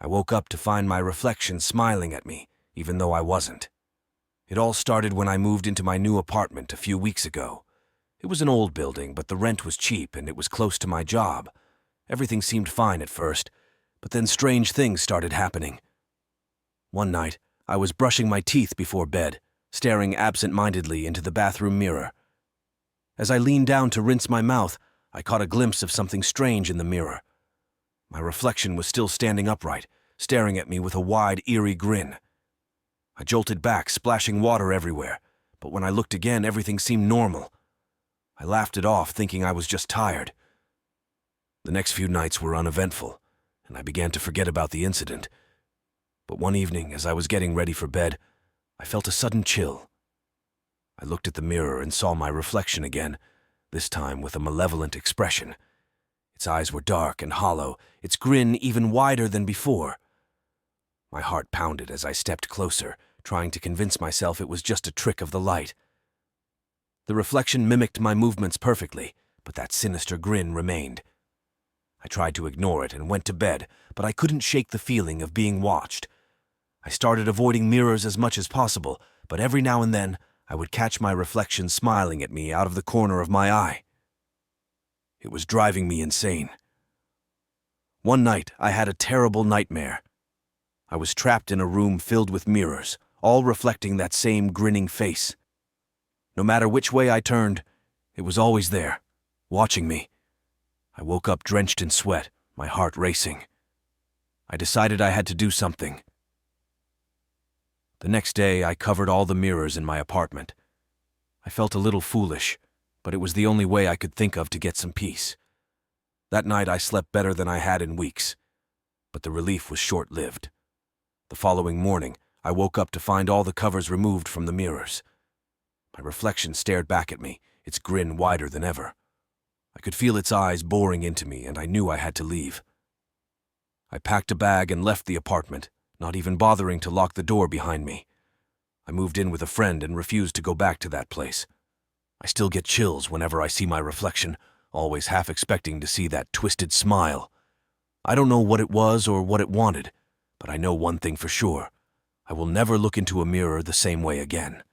I woke up to find my reflection smiling at me, even though I wasn't. It all started when I moved into my new apartment a few weeks ago. It was an old building, but the rent was cheap and it was close to my job. Everything seemed fine at first, but then strange things started happening. One night, I was brushing my teeth before bed, staring absent-mindedly into the bathroom mirror. As I leaned down to rinse my mouth, I caught a glimpse of something strange in the mirror. My reflection was still standing upright, staring at me with a wide, eerie grin. I jolted back, splashing water everywhere, but when I looked again, everything seemed normal. I laughed it off, thinking I was just tired. The next few nights were uneventful, and I began to forget about the incident. But one evening, as I was getting ready for bed, I felt a sudden chill. I looked at the mirror and saw my reflection again, this time with a malevolent expression. Its eyes were dark and hollow, its grin even wider than before. My heart pounded as I stepped closer, trying to convince myself it was just a trick of the light. The reflection mimicked my movements perfectly, but that sinister grin remained. I tried to ignore it and went to bed, but I couldn't shake the feeling of being watched. I started avoiding mirrors as much as possible, but every now and then I would catch my reflection smiling at me out of the corner of my eye. It was driving me insane. One night, I had a terrible nightmare. I was trapped in a room filled with mirrors, all reflecting that same grinning face. No matter which way I turned, it was always there, watching me. I woke up drenched in sweat, my heart racing. I decided I had to do something. The next day, I covered all the mirrors in my apartment. I felt a little foolish, but it was the only way I could think of to get some peace. That night, I slept better than I had in weeks, but the relief was short-lived. The following morning, I woke up to find all the covers removed from the mirrors. My reflection stared back at me, its grin wider than ever. I could feel its eyes boring into me, and I knew I had to leave. I packed a bag and left the apartment, not even bothering to lock the door behind me. I moved in with a friend and refused to go back to that place. I still get chills whenever I see my reflection, always half expecting to see that twisted smile. I don't know what it was or what it wanted, but I know one thing for sure. I will never look into a mirror the same way again.